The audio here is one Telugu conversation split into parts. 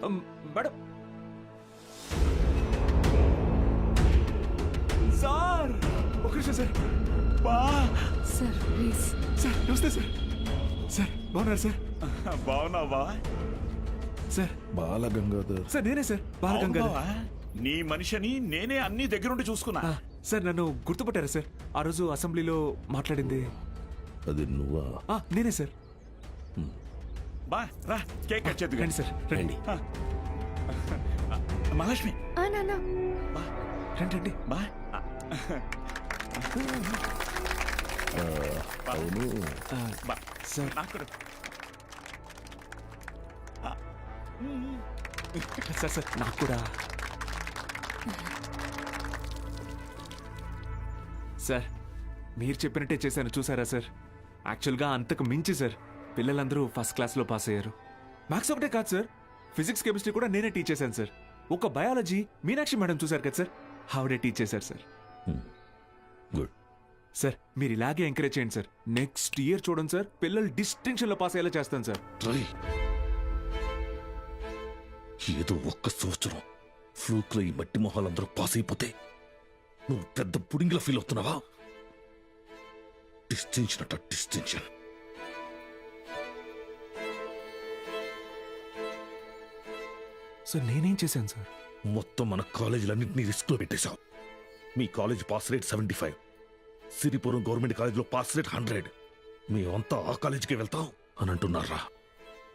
మేడం సార్ ఒక నిమిషం సార్ సార్ ప్లీజ్. సార్ నమస్తే సార్. సార్ బాగున్నారు సార్? బావున్నావా? సార్ బాలగంగాధర్ సార్ నేనే సార్ బాలగంగాధర్. బావున్నావా? నీ మనిషిని నేనే అన్ని దగ్గరుండి చూసుకున్నా. సార్ నన్ను గుర్తుపట్టారా సార్? ఆ రోజు అసెంబ్లీలో మాట్లాడింది అది నువ్వా? నేనే సార్. బా రా కేక్ కట్ చేద్దుగా. రండి సార్ రండి మహాలక్ష్మి నాన్న రండి రండి. బా అవును. బా సార్ నాకు కూడా. సార్ సార్ నాకు కూడా సార్ మీరు చెప్పినట్టే చేశాను చూసారా సార్? యాక్చువల్గా అంతకు మించి సార్ పిల్లలందరూ ఫస్ట్ క్లాస్లో పాస్ అయ్యారు. మ్యాథ్స్ ఒకటే కాదు సార్, ఫిజిక్స్ కెమిస్ట్రీ కూడా నేనే టీచ్ చేశాను సార్. ఒక బయాలజీ మీనాక్షి మేడం చూశారు కదా సార్, ఆవిడే టీచ్ చేశారు సార్. గుడ్. సార్ మీరు ఇలాగే ఎంకరేజ్ చేయండి సార్. నెక్స్ట్ ఇయర్ చూడండి సార్, పిల్లలు డిస్టింక్షన్లో పాస్ అయ్యేలా చేస్తాను సార్. ట్రై. ఏదో ఒక్క సంవత్సరం ఫ్లూక్ లో ఈ మట్టి మొహాలందరూ పాస్ అయిపోతే నువ్వు పెద్ద పుడింగిలా ఫీల్ అవుతున్నావా? డిస్టింక్షన్ అట డిస్టింక్షన్. సార్ నేనేం చేశాను సార్? మొత్తం మన కాలేజీలన్నింటినీ రిస్క్ లో పెట్టేశావు. మీ college pass rate 75, Siripuram government కాలేజీలో పాస్ రేట్ 100. మేమంతా ఆ కాలేజీకి వెళ్తాం అని అంటున్నారా?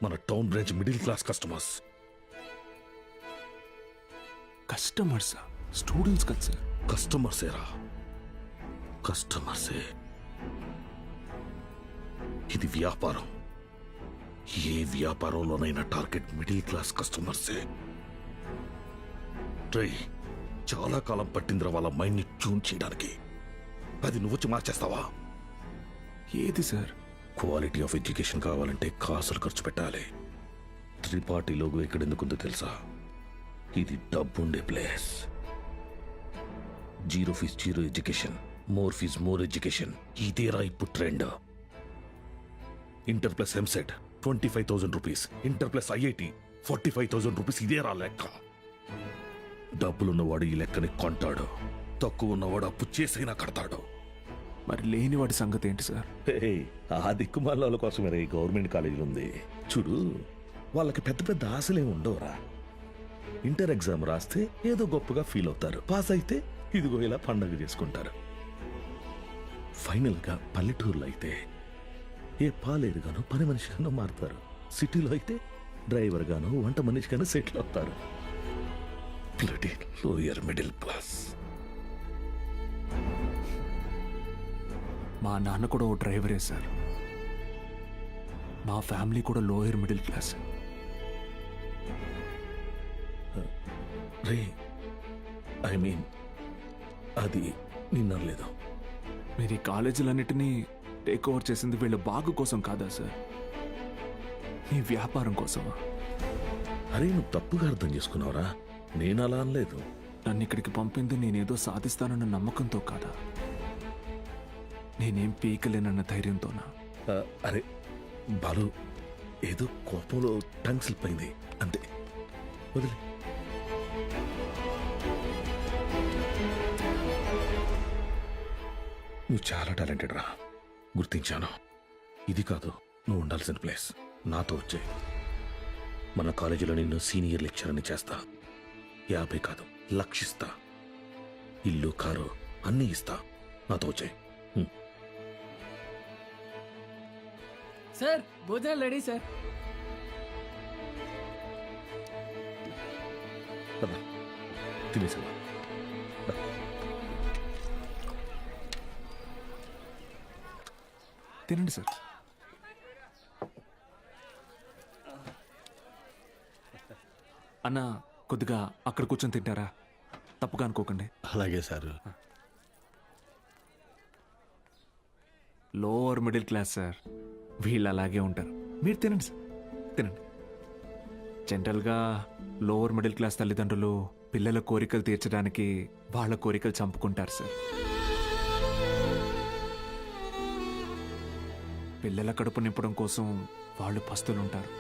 మన town branch middle class customers. Customers students కదా సార్? కస్టమర్సేరా, కస్టమర్సే. ఇది వ్యాపారం. ఏ వ్యాపారంలోనైనా టార్గెట్ మిడిల్ క్లాస్ కస్టమర్సే. ట్రై. చాలా కాలం పట్టిందిరా వాళ్ళ మైండ్ ని ట్యూన్ చేయడానికి. అది నువ్వు వచ్చి మార్చేస్తావా? ఏది సార్? క్వాలిటీ ఆఫ్ ఎడ్యుకేషన్ కావాలంటే కాసులు ఖర్చు పెట్టాలి. త్రిపాఠి లోగో ఇక్కడ ఎందుకుందో తెలుసా? ఇది డబ్బుండే place. Zero fees zero education, more fees more education. ఇదేరా ఇప్పుడు trend. Inter plus EAMCET 25,000 rupees, inter plus IIT 45,000 rupees. ఇదేరా లెక్క. డబ్బులున్నవాడు ఈ లెక్కని కొంటాడు, తక్కువ ఉన్నవాడు అప్పు చేసైనా కడతాడు. మరి లేని వాడి సంగతి ఏంటి సార్? ఆ దిక్కుమాల కోసమే ఈ గవర్నమెంట్ కాలేజీలు ఉంది చూడు. వాళ్ళకి పెద్ద పెద్ద ఆశలేం ఉండవురా. ఇంటర్ ఎగ్జామ్ రాస్తే ఏదో గొప్పగా ఫీల్ అవుతారు, పాస్ అయితే ఇదిగో ఇలా పండగ చేసుకుంటారు. ఫైనల్ గా పల్లెటూరులో అయితే ఏ పాలేరుగానో పని మనిషిగానో మారుతారు. సిటీలో అయితే డ్రైవర్ గానో వంట మనిషిగానో సెటిల్ అవుతారు. Lower middle class. మా నాన్న కూడా ఓ డ్రైవరే సార్. మా ఫ్యామిలీ కూడా lower middle class. Ray I mean అది నిన్నలేదు. మీరు ఈ కాలేజీలన్నిటినీ టేక్ ఓవర్ చేసింది వీళ్ళ బాగు కోసం కాదా సార్? మీ వ్యాపారం కోసమా? అరే నువ్వు తప్పుగా అర్థం చేసుకున్నావురా. నేను అలా అనలేదు. నన్ను ఇక్కడికి పంపింది నేనేదో సాధిస్తానన్న నమ్మకంతో కాదా? నేనేం పీకలేనన్న ధైర్యంతోనా? అరే బాలు, ఏదో కోపంలో టంగ్ స్లిప్ అయింది అంతే, వదిలే. నువ్వు చాలా టాలెంటెడ్ రా, గుర్తించాను. ఇది కాదు నువ్వు ఉండాల్సిన ప్లేస్. నాతో వచ్చే మన కాలేజీలో నిన్ను సీనియర్ లెక్చరర్ని చేస్తా. 50 కాదు, లక్షిస్తా. ఇల్లు కారు అన్నీ ఇస్తా. నాతో వచ్చే. సార్ భోజనాలు రెడీ సార్. తినేసావా? తినండి సార్. అన్న కొద్దిగా అక్కడ కూర్చొని తింటారా? తప్పుగా అనుకోకండి. అలాగే sir. Lower middle class sir, వీళ్ళు అలాగే ఉంటారు. మీరు తినండి సార్, తినండి. జనరల్గా లోవర్ మిడిల్ క్లాస్ తల్లిదండ్రులు పిల్లల కోరికలు తీర్చడానికి వాళ్ళ కోరికలు చంపుకుంటారు సార్. పిల్లల కడుపు నింపడం కోసం వాళ్ళు పస్తులుంటారు.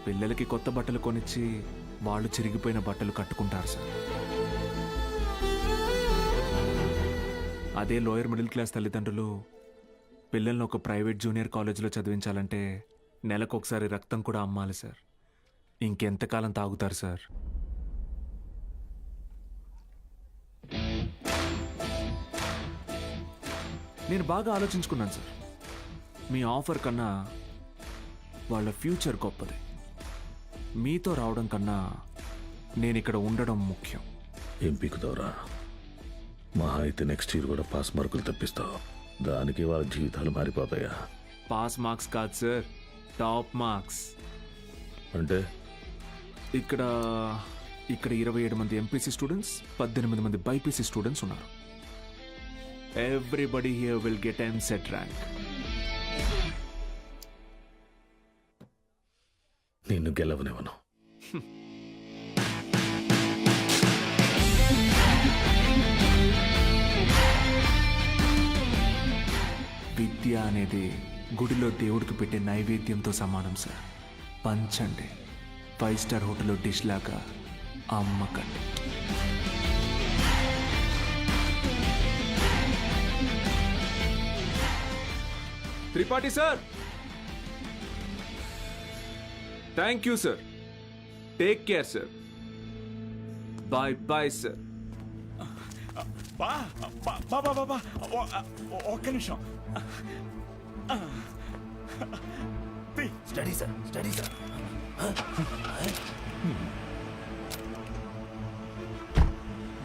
పిల్లలకి కొత్త బట్టలు కొనిచ్చి వాళ్ళు చిరిగిపోయిన బట్టలు కట్టుకుంటారు సార్. అదే లోయర్ మిడిల్ క్లాస్ తల్లిదండ్రులు పిల్లల్ని ఒక ప్రైవేట్ జూనియర్ కాలేజీలో చదివించాలంటే నెలకొకసారి రక్తం కూడా అమ్మాలి సార్. ఇంకెంతకాలం తాగుతారు సార్? నేను బాగా ఆలోచించుకున్నాను సార్. మీ ఆఫర్ కన్నా వాళ్ళ ఫ్యూచర్ గొప్పది. మీతో రావడం కన్నా నేను ఇక్కడ ఉండడం ముఖ్యం. ఏం పీకుతావురా? మహా అయితే నెక్స్ట్ ఇయర్ కూడా పాస్ మార్కులు తెప్పిస్తావు. దానికి వాళ్ళ జీవితాలు మారిపోతాయా? పాస్ మార్క్స్ కాదు సార్, టాప్ మార్క్స్. అంటే ఇక్కడ 27 మంది ఎంపీసీ స్టూడెంట్స్, 18 మంది బైపీసీ స్టూడెంట్స్ ఉన్నారు. Everybody here will get EAMCET rank. నిన్ను గెలవనివ్వను. విద్య అనేది గుడిలో దేవుడికి పెట్టే నైవేద్యంతో సమానం సార్. పంచండి, 5 స్టార్ హోటల్లో డిష్ లాగా అమ్మకండి. Tripathi sir, thank you sir. Take care sir. Bye bye sir. బా బా బా బా బా బా. ఒక్క నిమిషం. Study sir, study sir.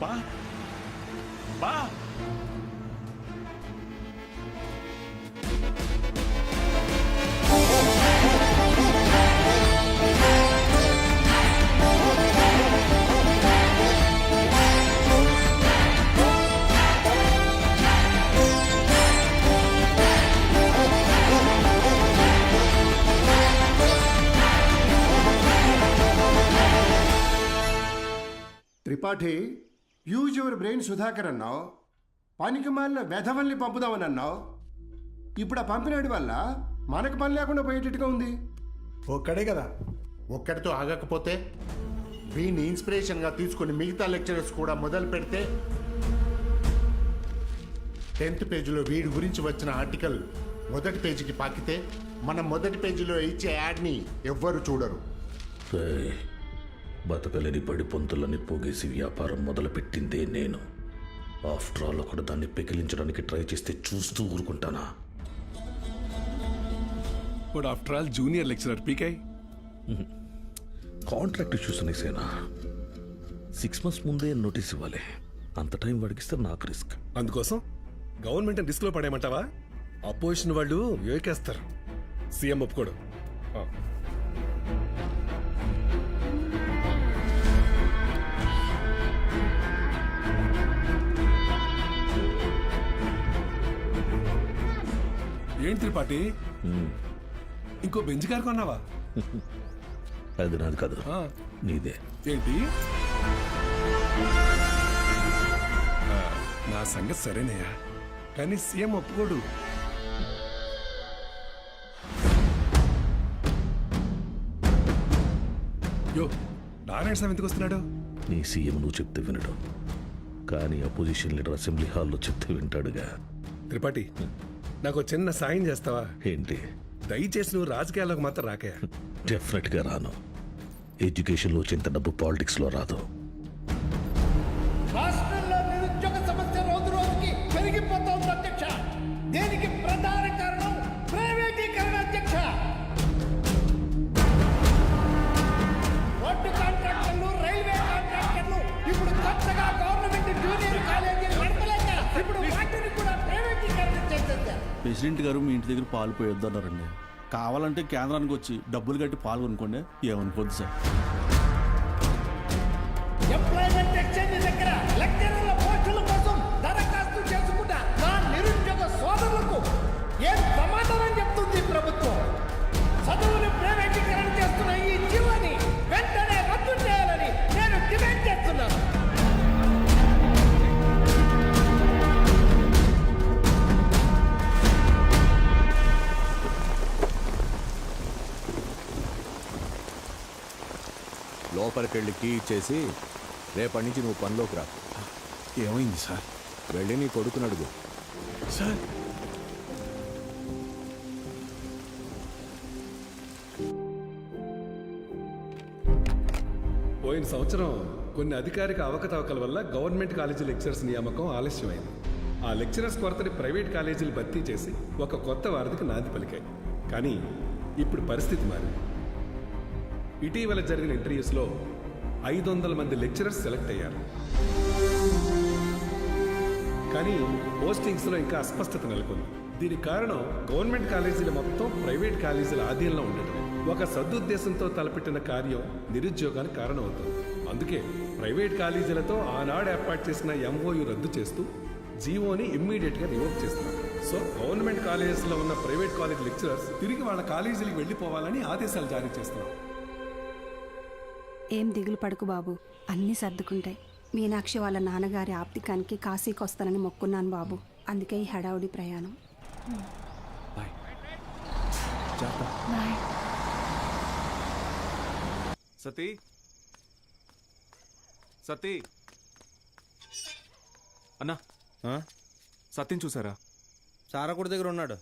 బా బా. Tripathi, use your brain Sudhakar అన్నావు. పనికి మాలిన వెధవల్ని పంపుదామని అన్నావు. ఇప్పుడు ఆ పంపినాడి వల్ల మనకు పని లేకుండా పోయేటట్టుగా ఉంది. ఒక్కడే కదా, ఒక్కడితో ఆగకపోతే వీడిని ఇన్స్పిరేషన్గా తీసుకుని మిగతా లెక్చరర్స్ కూడా మొదలు పెడితే 10th పేజీలో వీడి గురించి వచ్చిన ఆర్టికల్ మొదటి పేజీకి పాకితే మనం మొదటి పేజీలో ఇచ్చే యాడ్ని ఎవ్వరు చూడరు. రేయ్, బతకలేని పడి పొంతులని పోగేసి వ్యాపారం మొదలుపెట్టిందే నేను. ఆఫ్టర్ ఆల్ ఒకడు దాన్ని పెకిలించడానికి ట్రై చేస్తే చూస్తూ ఊరుకుంటానా? But after all junior lecturer పీకే. కాంట్రాక్ట్ ఇష్యూస్ అనేసేనా? 6 months ముందే నోటీస్ ఇవ్వాలి. అంత టైం వాడికిస్తే నాకు రిస్క్. అందుకోసం గవర్నమెంట్ రిస్క్ లో పడేయమంటావా? అపోజిషన్ వాళ్ళు ఏకేస్తారు. సీఎం ఒప్పుకోడు. ఏంటి త్రిపాఠి, ఇంకో బెంచ్ కారు కొన్నావా? అది నాది కాదు, నీదే. ఏంటి? నా సంగతి సరేనయ్యా, కానీ సీఎం ఒప్పుకోడు. యో, నారాయణ స్వామి ఎందుకు వస్తున్నాడు? నీ సీఎం నువ్వు చెప్తే వినడు, కానీ అపోజిషన్ లీడర్ అసెంబ్లీ హాల్లో చెప్తే వింటాడుగా. త్రిపాఠి, నాకు చిన్న సాయం చేస్తావా? ఏంటి? దయచేసి నువ్వు రాజకీయాల్లోకి మాత్రం రాకయా. డెఫినెట్గా రాను. ఎడ్యుకేషన్లో వచ్చేంత డబ్బు పాలిటిక్స్లో రాదు. రాష్ట్రంలో నిరుద్యోగ సమస్య రోజు రోజుకి పెరిగిపోతోంది అధ్యక్ష. దీనికి ప్రధాన కారణం ప్రైవేటీకరణ అధ్యక్ష. రోడ్డు కాంట్రాక్టర్లు, రైల్వే కాంట్రాక్టర్లు ఇప్పుడు కొత్తగా గవర్నమెంట్ జూనియర్ కాలేజీలు నడపలేక ఇప్పుడు వాటిని కూడా ప్రైవేటీకరణ చేసేసారు. ప్రెసిడెంట్ గారు మీ ఇంటి దగ్గర పాలు పోయొద్దన్నారండి. కావాలంటే కేంద్రానికి వచ్చి డబ్బులు కట్టి పాలు కొనుక్కోండి, ఏమనుకోద్దు సార్. ఎంప్లాయ్మెంట్ ఎక్స్చేంజ్ దగ్గర లెక్చరర్ల పోస్టుల కోసం దరఖాస్తు చేసుకున్న నా నిరుద్యోగ సోదరులకు ఏం సమాధానం చెప్తుంది ప్రభుత్వం? చదువుని ప్రైవేటీకరణ చేస్తున్న ఈ జీవోని వెంటనే రద్దు చేయాలని నేను డిమాండ్ చేస్తున్నాను. లోపలికి వెళ్ళి కీ ఇచ్చేసి రేపటి నుంచి నువ్వు పనిలోకి రా. ఏమైంది సార్? వెళ్ళి నీ కొడుకుని అడుగు. సార్ పోయిన సంవత్సరం కొన్ని అధికారిక అవకతవకల వల్ల గవర్నమెంట్ కాలేజీ లెక్చరర్స్ నియామకం ఆలస్యమైంది. ఆ లెక్చరర్స్ కొరతని ప్రైవేట్ కాలేజీలు భర్తీ చేసి ఒక కొత్త వారధికి నాంది పలికాయి. కానీ ఇప్పుడు పరిస్థితి మారింది. ఇటీవల జరిగిన ఇంటర్వ్యూస్లో 500 మంది లెక్చరర్స్ సెలెక్ట్ అయ్యారు. కానీ పోస్టింగ్స్లో ఇంకా అస్పష్టత నెలకొంది. దీనికి కారణం గవర్నమెంట్ కాలేజీలు మొత్తం ప్రైవేట్ కాలేజీల ఆధీనంలో ఉండటమే. ఒక సదుద్దేశంతో తలపెట్టిన కార్యం నిరుద్యోగానికి కారణమవుతుంది. అందుకే ప్రైవేట్ కాలేజీలతో ఆనాడు ఏర్పాటు చేసిన ఎంఓయు రద్దు చేస్తూ జీవోని ఇమ్మీడియట్గా రివోక్ చేస్తున్నారు. సో గవర్నమెంట్ కాలేజెస్లో ఉన్న ప్రైవేట్ కాలేజ్ లెక్చరర్స్ తిరిగి వాళ్ళ కాలేజీలకు వెళ్ళిపోవాలని ఆదేశాలు జారీ చేస్తున్నారు. ఏం దిగులు పడుకు బాబు, అన్నీ సర్దుకుంటాయి. మీనాక్షి వాళ్ళ నాన్నగారి ఆప్తికానికి కాశీకి వస్తానని మొక్కున్నాను బాబు. అందుకే ఈ హడావుడి ప్రయాణం. బాయ్. బాయ్. సతీ సతీ అన్నా, సత్యం చూసారా? సారకుడి దగ్గర ఉన్నాడు.